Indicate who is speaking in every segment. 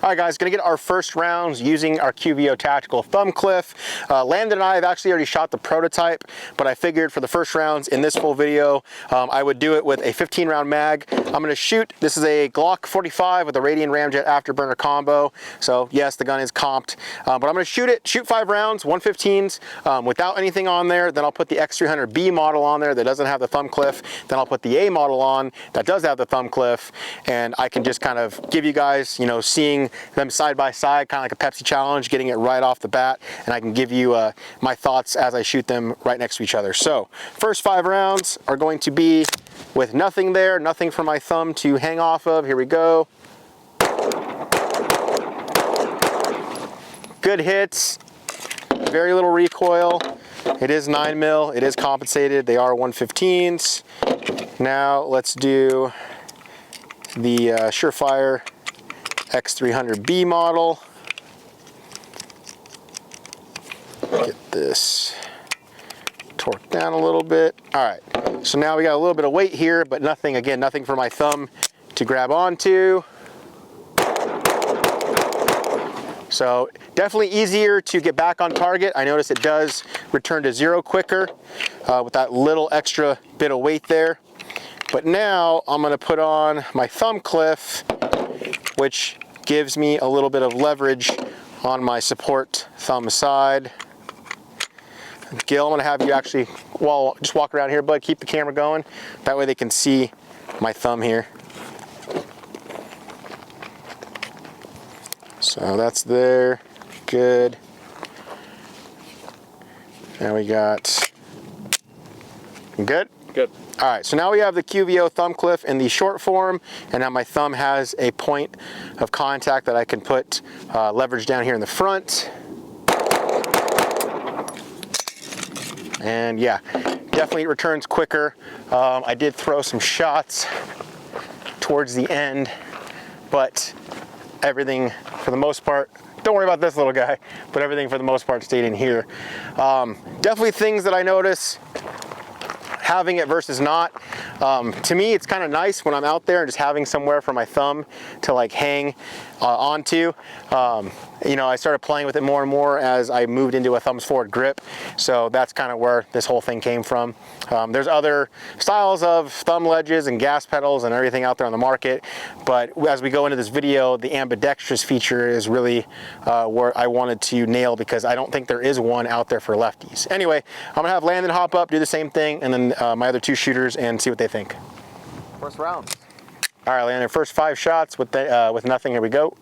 Speaker 1: All right, guys, gonna get our first rounds using our QVO Tactical thumb cliff. Landon and I have actually already shot the prototype, but I figured for the first rounds in this full video, I would do it with a 15 round mag. I'm gonna shoot, this is a Glock 45 with a Radian Ramjet afterburner combo. So yes, the gun is comped, but I'm gonna shoot 5 rounds, 115s, without anything on there. Then I'll put the X300B model on there that doesn't have the thumb cliff. Then I'll put the A model on that does have the thumb cliff, and I can just kind of give you guys, you know, seeing them side by side, kind of like a Pepsi challenge, getting it right off the bat, and I can give you my thoughts as I shoot them right next to each other. So first 5 rounds are going to be with nothing there, nothing for my thumb to hang off of. Here we go. Good hits, very little recoil. It is 9mm, it is compensated, they are 115s. Now let's do the Surefire X300B model. Get this torqued down a little bit. All right, so now we got a little bit of weight here, but nothing, again, nothing for my thumb to grab onto. So definitely easier to get back on target. I notice it does return to 0 quicker with that little extra bit of weight there. But now I'm gonna put on my thumb cliff, which gives me a little bit of leverage on my support thumb side. Gil, I'm gonna have you actually, well, just walk around here, bud, keep the camera going. That way they can see my thumb here. So that's there, good. Now we got, good?
Speaker 2: Good.
Speaker 1: All right, so now we have the QVO thumb cliff in the short form, and now my thumb has a point of contact that I can put leverage down here in the front. And yeah, definitely returns quicker. I did throw some shots towards the end, but everything for the most part, don't worry about this little guy, but everything for the most part stayed in here. Definitely things that I notice having it versus not. To me, it's kind of nice when I'm out there and just having somewhere for my thumb to like hang onto. You know, I started playing with it more and more as I moved into a thumbs forward grip. So that's kind of where this whole thing came from. There's other styles of thumb ledges and gas pedals and everything out there on the market. But as we go into this video, the ambidextrous feature is really where I wanted to nail, because I don't think there is one out there for lefties. Anyway, I'm gonna have Landon hop up, do the same thing, and then my other 2 shooters, and see what they think.
Speaker 2: First round.
Speaker 1: All right, Landon, first 5 shots with nothing. Here we go.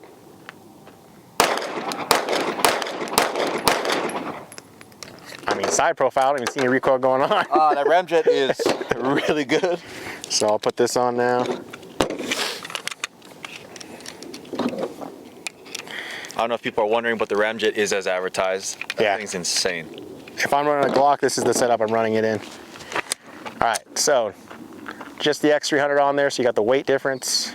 Speaker 1: I mean, side profile, I don't even see any recoil going on.
Speaker 2: That Ramjet is really good.
Speaker 1: So I'll put this on now.
Speaker 2: I don't know if people are wondering, but the Ramjet is as advertised. That thing's insane.
Speaker 1: If I'm running a Glock, this is the setup I'm running it in. All right, so just the X300 on there, so you got the weight difference.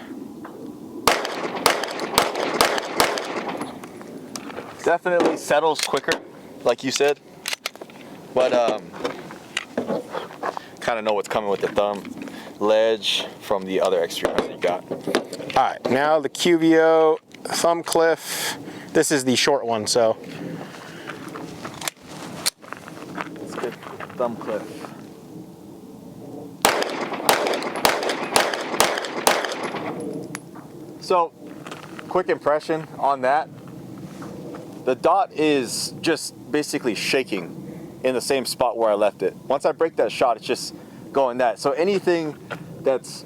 Speaker 2: Definitely settles quicker, like you said. But kind of know what's coming with the thumb ledge from the other X300 you got.
Speaker 1: All right, now the QVO thumb cliff. This is the short one, so.
Speaker 2: Let's get thumb cliff. So, quick impression on that. The dot is just basically shaking in the same spot where I left it. Once I break that shot, it's just going that. So anything that's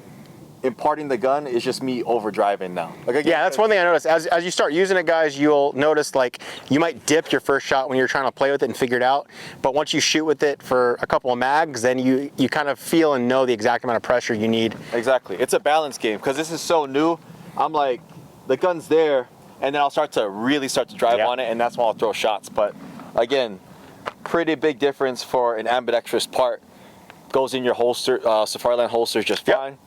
Speaker 2: imparting the gun is just me overdriving now. Like, again,
Speaker 1: yeah, that's one thing I noticed. As you start using it, guys, you'll notice like you might dip your first shot when you're trying to play with it and figure it out. But once you shoot with it for a couple of mags, then you kind of feel and know the exact amount of pressure you need.
Speaker 2: Exactly. It's a balance game, because this is so new. I'm like, the gun's there, and then I'll start to drive on it, and that's when I'll throw shots. But again, pretty big difference for an ambidextrous part. Goes in your holster, Safariland holsters just fine.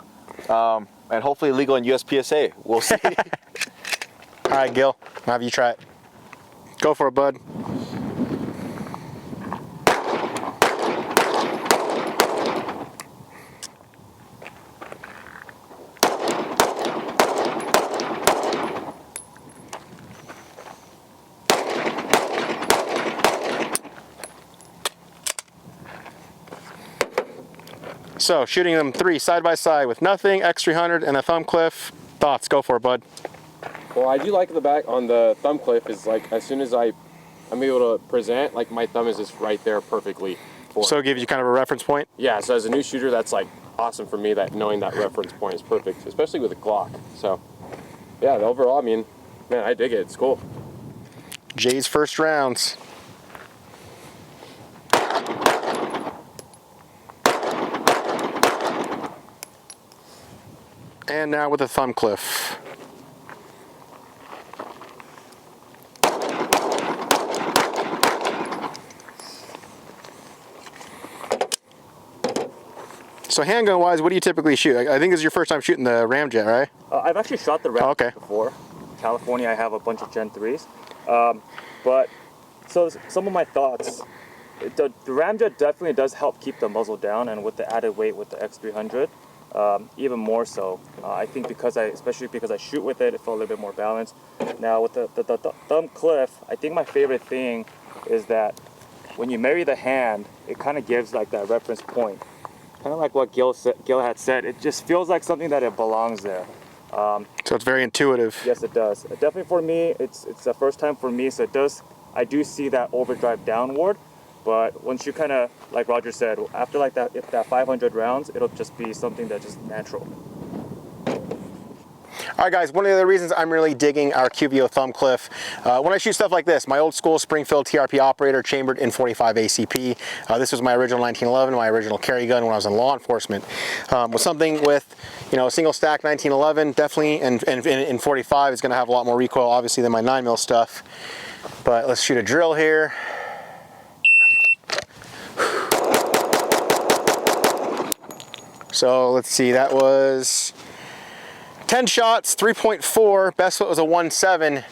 Speaker 2: And hopefully legal in USPSA. We'll see.
Speaker 1: All right, Gil, I'll have you try it. Go for it, bud. So shooting them 3 side by side with nothing, X300 and a thumb cliff. Thoughts? Go for it, bud.
Speaker 3: Well, I do like the back on the thumb cliff is like as soon as I'm able to present, like my thumb is just right there perfectly.
Speaker 1: So it gives you kind of a reference point?
Speaker 3: Yeah, so as a new shooter, that's like awesome for me, that knowing that reference point is perfect, especially with a Glock. So yeah, overall, I mean, man, I dig it. It's cool.
Speaker 1: Jay's first rounds. And now with a thumb cliff. So handgun wise, what do you typically shoot? I think this is your first time shooting the Ramjet, right?
Speaker 4: I've actually shot the Ramjet before. California, I have a bunch of Gen 3s. But so some of my thoughts, the Ramjet definitely does help keep the muzzle down, and with the added weight with the X300, even more so. I think especially because I shoot with it, it felt a little bit more balanced. Now with the thumb cliff, I think my favorite thing is that when you marry the hand, it kind of gives like that reference point. Kind of like what Gil had said, it just feels like something that it belongs there.
Speaker 1: So it's very intuitive.
Speaker 4: Yes, it does. Definitely for me, it's the first time for me, so I do see that overdrive downward, but once you kind of, like Roger said, after like that 500 rounds, it'll just be something that's just natural.
Speaker 1: All right, guys, one of the other reasons I'm really digging our QVO thumb cliff, when I shoot stuff like this, my old school Springfield TRP operator chambered in 45 ACP. This was my original 1911, my original carry gun when I was in law enforcement. With something with, a single stack 1911, definitely, and in 45 is going to have a lot more recoil, obviously, than my 9mm stuff. But let's shoot a drill here. So let's see, that was 10 shots, 3.4, best foot was a 1.7,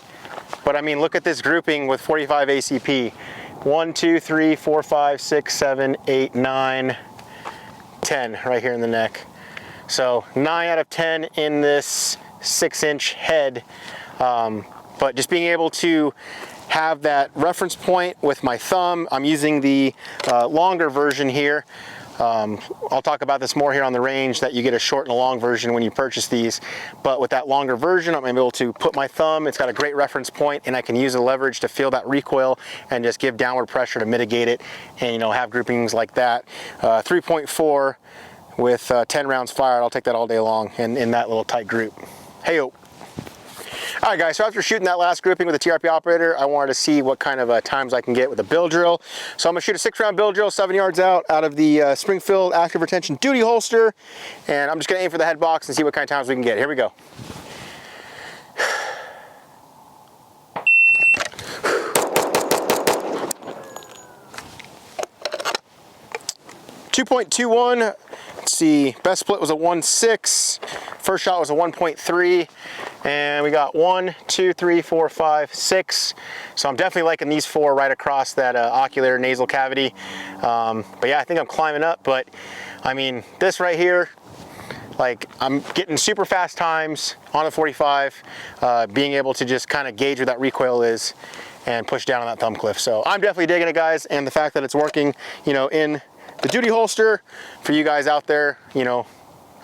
Speaker 1: but I mean, look at this grouping with 45 ACP. 1, 2, 3, 4, 5, 6, 7, 8, 9, 10 right here in the neck. So 9 out of 10 in this 6-inch head, but just being able to have that reference point with my thumb. I'm using the longer version here. I'll talk about this more here on the range, that you get a short and a long version when you purchase these, but with that longer version I'm able to put my thumb, it's got a great reference point, and I can use the leverage to feel that recoil and just give downward pressure to mitigate it, and have groupings like that. 3.4 with 10 rounds fired, I'll take that all day long in that little tight group. Hey-o. All right, guys, so after shooting that last grouping with the TRP operator, I wanted to see what kind of times I can get with a bill drill. So I'm gonna shoot a 6-round bill drill, 7 yards out of the Springfield active retention duty holster. And I'm just gonna aim for the head box and see what kind of times we can get. Here we go. .21. Let's see, best split was a 1.6. First shot was a 1.3. And we got 1, 2, 3, 4, 5, 6. So I'm definitely liking these 4 right across that ocular nasal cavity. But yeah, I think I'm climbing up. But I mean, this right here, like, I'm getting super fast times on the 45, being able to just kind of gauge where that recoil is and push down on that thumb cliff. So I'm definitely digging it, guys. And the fact that it's working, in the duty holster for you guys out there,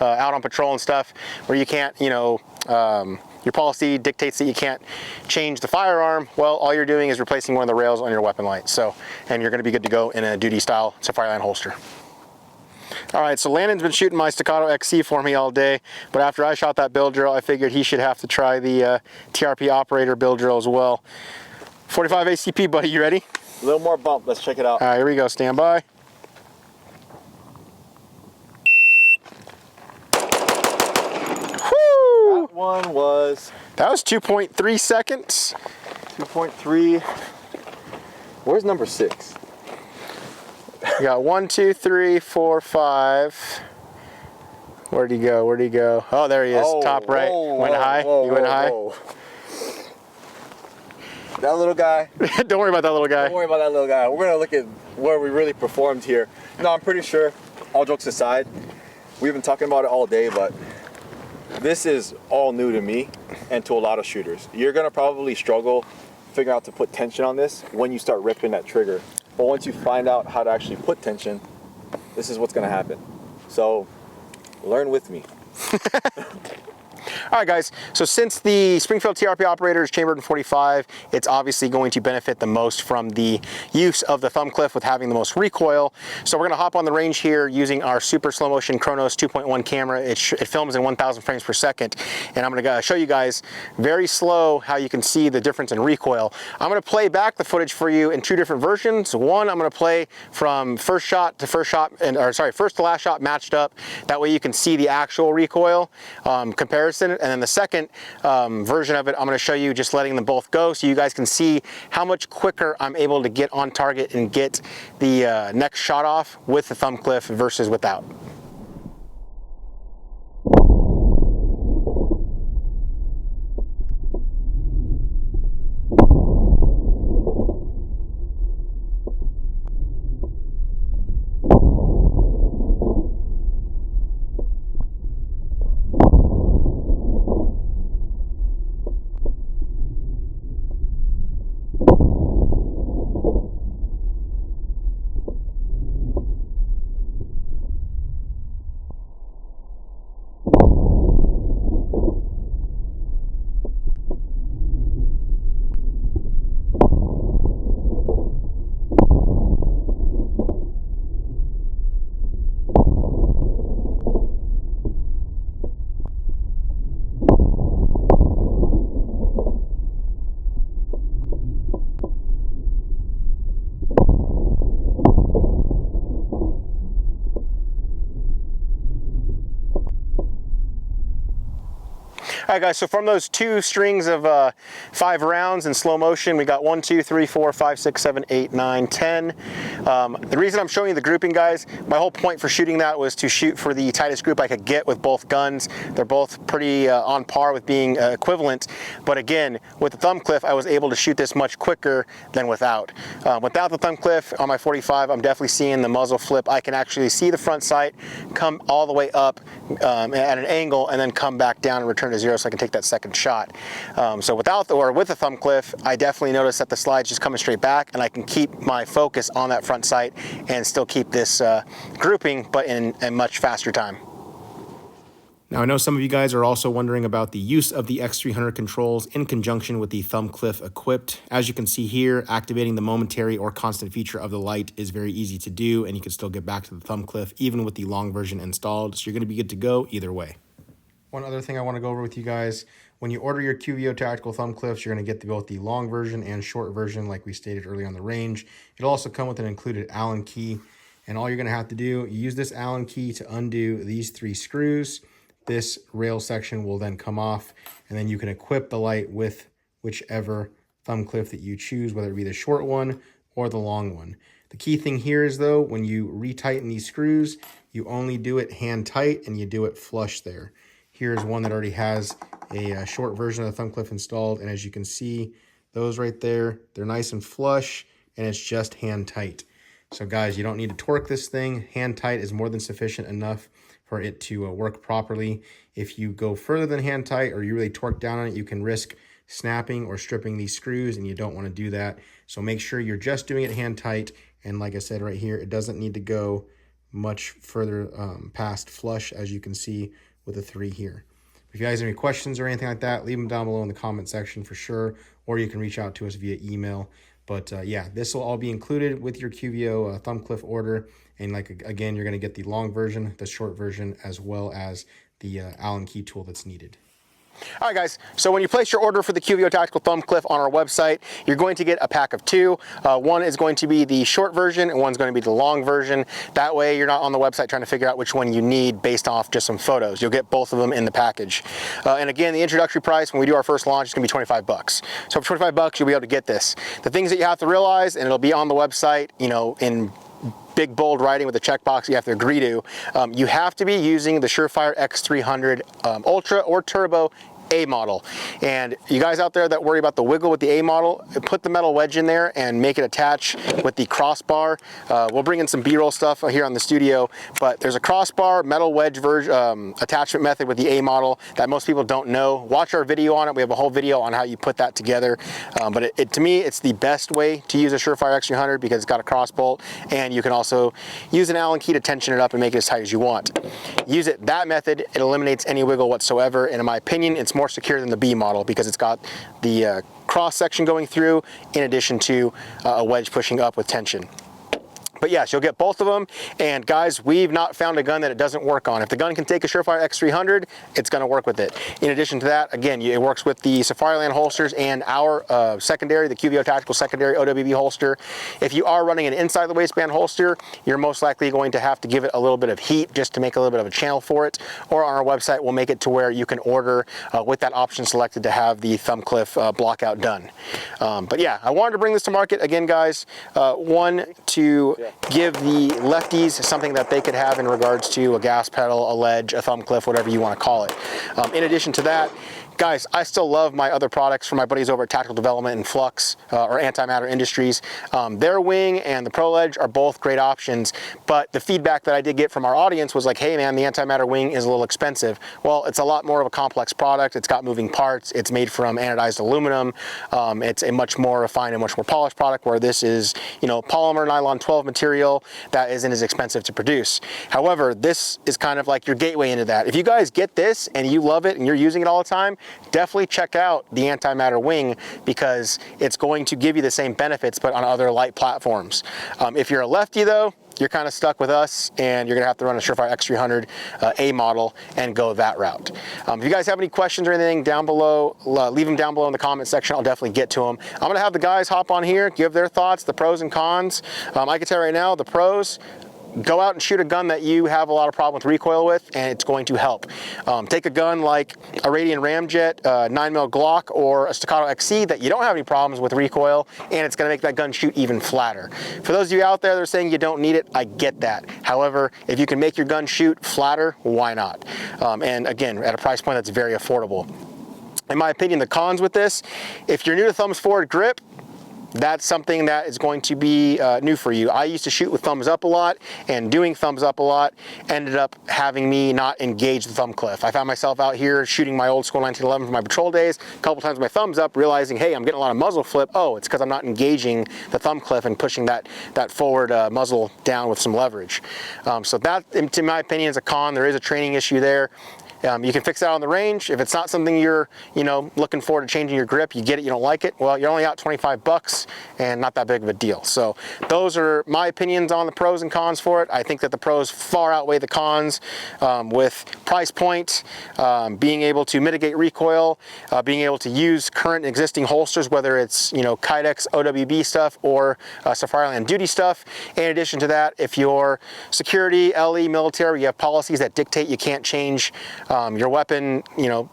Speaker 1: out on patrol and stuff, where you can't, your policy dictates that you can't change the firearm. Well, all you're doing is replacing one of the rails on your weapon light. So, and you're going to be good to go in a duty style Safariland holster. All right, so Landon's been shooting my Staccato XC for me all day, but after I shot that bill drill, I figured he should have to try the TRP operator bill drill as well. 45 ACP, buddy, you ready?
Speaker 2: A little more bump, let's check it out.
Speaker 1: All right, here we go, stand by. That was 2.3 seconds.
Speaker 2: 2.3. Where's number 6?
Speaker 1: We got 1, 2, 3, 4, 5. Where'd he go? Where'd he go? Oh, there he is. Top right. Went high. You went high.
Speaker 2: That little guy.
Speaker 1: Don't worry about that little guy.
Speaker 2: Don't worry about that little guy. We're gonna look at where we really performed here. No, I'm pretty sure, all jokes aside, we've been talking about it all day, but this is all new to me and to a lot of shooters. You're gonna probably struggle figuring out to put tension on this when you start ripping that trigger. But once you find out how to actually put tension, this is what's gonna happen. So learn with me.
Speaker 1: All right, guys, so since the Springfield TRP operator is chambered in 45, it's obviously going to benefit the most from the use of the thumb clip with having the most recoil. So we're gonna hop on the range here using our super slow motion Chronos 2.1 camera. It films in 1,000 frames per second. And I'm gonna show you guys very slow how you can see the difference in recoil. I'm gonna play back the footage for you in two different versions. One, I'm gonna play from first to last shot matched up. That way you can see the actual recoil comparison. And then the second version of it, I'm going to show you just letting them both go so you guys can see how much quicker I'm able to get on target and get the next shot off with the thumb clip versus without. All right, guys, so from those two strings of 5 rounds in slow motion, we got 1, 2, 3, 4, 5, 6, 7, 8, 9, 10. The reason I'm showing you the grouping, guys, my whole point for shooting that was to shoot for the tightest group I could get with both guns. They're both pretty on par with being equivalent. But again, with the thumb clip, I was able to shoot this much quicker than without. Without the thumb clip on my 45, I'm definitely seeing the muzzle flip. I can actually see the front sight come all the way up at an angle and then come back down and return to zero so I can take that second shot. So with the thumb clip, I definitely noticed that the slide's just coming straight back and I can keep my focus on that front sight and still keep this grouping, but in a much faster time.
Speaker 5: Now, I know some of you guys are also wondering about the use of the X300 controls in conjunction with the thumb clip equipped. As you can see here, activating the momentary or constant feature of the light is very easy to do, and you can still get back to the thumb clip even with the long version installed. So you're going to be good to go either way. One other thing I want to go over with you guys, when you order your QVO Tactical thumb clips, you're going to get both the long version and short version like we stated earlier on the range. It'll also come with an included Allen key, and all you're going to have to do, use this Allen key to undo these 3 screws. This rail section will then come off, and then you can equip the light with whichever thumb clip that you choose, whether it be the short one or the long one. The key thing here is, though, when you retighten these screws, you only do it hand tight and you do it flush there. Here's one that already has a short version of the thumb clip installed, and as you can see, those right there, they're nice and flush, and it's just hand tight. So guys, you don't need to torque this thing. Hand tight is more than sufficient enough for it to work properly. If you go further than hand tight or you really torque down on it, you can risk snapping or stripping these screws, and you don't want to do that. So make sure you're just doing it hand tight, and like I said right here, it doesn't need to go much further past flush, as you can see with the 3 here. If you guys have any questions or anything like that, leave them down below in the comment section for sure, or you can reach out to us via email. But yeah, this will all be included with your QVO thumb clip order. And again, you're going to get the long version, the short version, as well as the Allen key tool that's needed.
Speaker 1: All right, guys, so when you place your order for the QVO Tactical thumb clip on our website, you're going to get a pack of 2. One is going to be the short version and one's going to be the long version. That way you're not on the website trying to figure out which one you need based off just some photos. You'll get both of them in the package. And again, the introductory price when we do our first launch is going to be $25. So for $25, you'll be able to get this. The things that you have to realize, and it'll be on the website, you know, in big bold writing with a checkbox you have to agree to, you have to be using the Surefire X300 Ultra or Turbo A model. And you guys out there that worry about the wiggle with the A model, put the metal wedge in there and make it attach with the crossbar. We'll bring in some B-roll stuff here on the studio, but there's a crossbar metal wedge attachment method with the A model that most people don't know. Watch our video on it. We have a whole video on how you put that together. But to me, it's the best way to use a Surefire X300 because it's got a cross bolt, and you can also use an Allen key to tension it up and make it as tight as you want. Use it that method, it eliminates any wiggle whatsoever, and in my opinion, it's more secure than the B model because it's got the cross section going through in addition to a wedge pushing up with tension. But yes, you'll get both of them. And guys, we've not found a gun that it doesn't work on. If the gun can take a Surefire X300, it's gonna work with it. In addition to that, again, it works with the Safariland holsters and our secondary, the QVO Tactical secondary OWB holster. If you are running an inside the waistband holster, you're most likely going to have to give it a little bit of heat just to make a little bit of a channel for it. Or on our website, we'll make it to where you can order with that option selected to have the thumb cliff blockout done. But yeah, I wanted to bring this to market again, guys. One, to give the lefties something that they could have in regards to a gas pedal, a ledge, a thumb cliff, whatever you want to call it. In addition to that, guys, I still love my other products from my buddies over at Tactical Development and Flux or Antimatter Industries. Their wing and the Pro Ledge are both great options, but the feedback that I did get from our audience was like, hey man, the Antimatter wing is a little expensive. Well, it's a lot more of a complex product. It's got moving parts. It's made from anodized aluminum. It's a much more refined and much more polished product, where this is, you know, polymer nylon 12 material that isn't as expensive to produce. However, this is kind of like your gateway into that. If you guys get this and you love it and you're using it all the time, definitely check out the Antimatter wing because it's going to give you the same benefits but on other light platforms. If you're a lefty though, you're kind of stuck with us and you're gonna have to run a Surefire X300 A model and go that route. If you guys have any questions or anything down below, leave them down below in the comment section. I'll definitely get to them. I'm gonna have the guys hop on here, give their thoughts, the pros and cons. I can tell you right now, the pros, go out and shoot a gun that you have a lot of problem with recoil with, and it's going to help. Take a gun like a Radian Ramjet 9mm Glock or a Staccato XC that you don't have any problems with recoil, and it's going to make that gun shoot even flatter. For those of you out there that are saying you don't need it, I get that. However, if you can make your gun shoot flatter, why not? And again, at a price point that's very affordable. In my opinion, the cons with this, if you're new to thumbs forward grip, that's something that is going to be new for you. I used to shoot with thumbs up a lot, and doing thumbs up a lot ended up having me not engage the thumb cliff. I found myself out here shooting my old school 1911 from my patrol days, a couple times with my thumbs up, realizing, hey, I'm getting a lot of muzzle flip. Oh, it's because I'm not engaging the thumb cliff and pushing that forward muzzle down with some leverage. So that, in my opinion, is a con. There is a training issue there. You can fix that on the range. If it's not something you're, looking forward to changing your grip, you get it, you don't like it, well, you're only out $25 and not that big of a deal. So those are my opinions on the pros and cons for it. I think that the pros far outweigh the cons with price point, being able to mitigate recoil, being able to use current existing holsters, whether it's, Kydex OWB stuff or Safariland duty stuff. In addition to that, if you're security, LE, military, you have policies that dictate you can't change your weapon, you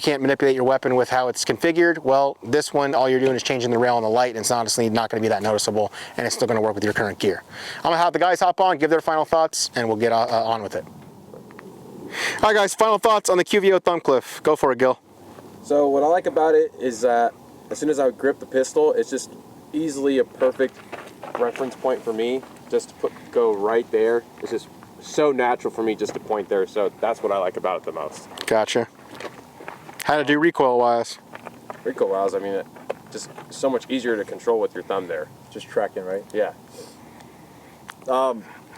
Speaker 1: can't manipulate your weapon with how it's configured. Well, this one, all you're doing is changing the rail and the light, and it's honestly not going to be that noticeable, and it's still going to work with your current gear. I'm going to have the guys hop on, give their final thoughts, and we'll get on with it. All right, guys, final thoughts on the QVO thumb cliff. Go for it, Gil.
Speaker 3: So what I like about it is that as soon as I grip the pistol, it's just easily a perfect reference point for me, just to go right there. It's just so natural for me just to point there, so that's what I like about it the most.
Speaker 1: Gotcha. How to do recoil wise?
Speaker 3: Recoil wise, I mean, it just so much easier to control with your thumb there.
Speaker 2: Just tracking, right?
Speaker 3: Yeah.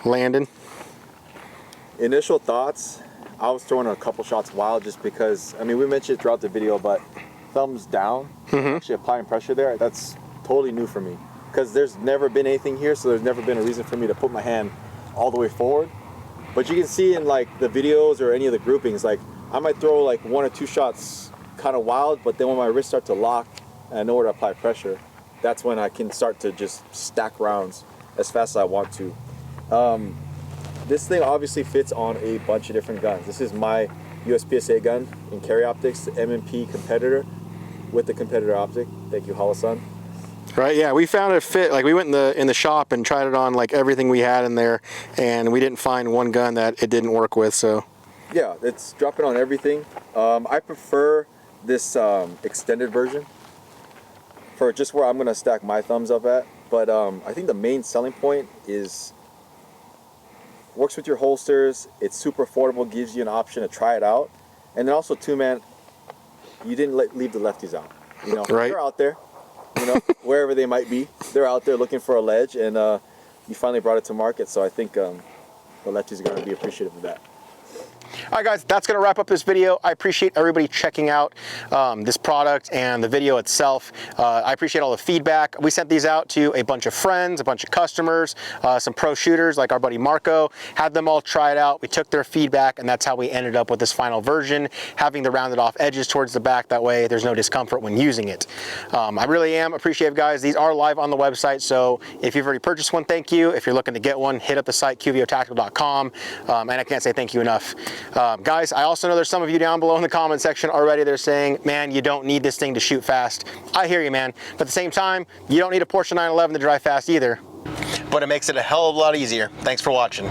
Speaker 1: Landon?
Speaker 2: Initial thoughts, I was throwing a couple shots wild just because, we mentioned it throughout the video, but thumbs down, actually applying pressure there, that's totally new for me. Because there's never been anything here, so there's never been a reason for me to put my hand all the way forward. But you can see in like the videos or any of the groupings, like I might throw like 1 or 2 shots kind of wild, but then when my wrists start to lock and I know where to apply pressure, that's when I can start to just stack rounds as fast as I want to. This thing obviously fits on a bunch of different guns. This is my USPSA gun in carry optics, the M&P competitor with the competitor optic. Thank you, Halasan.
Speaker 1: Right, yeah, we found it fit. Like we went in the shop and tried it on like everything we had in there, and we didn't find one gun that it didn't work with. So
Speaker 2: yeah, it's dropping on everything. I prefer this extended version for just where I'm gonna stack my thumbs up at. But I think the main selling point is works with your holsters. It's super affordable, gives you an option to try it out, and then also too, man, you didn't leave the lefties out. You know,
Speaker 1: Right.
Speaker 2: they're out there. You know, wherever they might be, they're out there looking for a ledge, and you finally brought it to market. So I think the lefties are going to be appreciative of that.
Speaker 1: All right, guys, that's going to wrap up this video. I appreciate everybody checking out this product and the video itself. I appreciate all the feedback. We sent these out to a bunch of friends, a bunch of customers, some pro shooters like our buddy Marco, had them all try it out. We took their feedback, and that's how we ended up with this final version, having the rounded off edges towards the back. That way there's no discomfort when using it. I really am appreciative, guys. These are live on the website, so if you've already purchased one, thank you. If you're looking to get one, hit up the site, QVOtactical.com, and I can't say thank you enough. Guys, I also know there's some of you down below in the comment section already. They're saying, man, you don't need this thing to shoot fast. I hear you, man. But at the same time, you don't need a Porsche 911 to drive fast either. But it makes it a hell of a lot easier. Thanks for watching.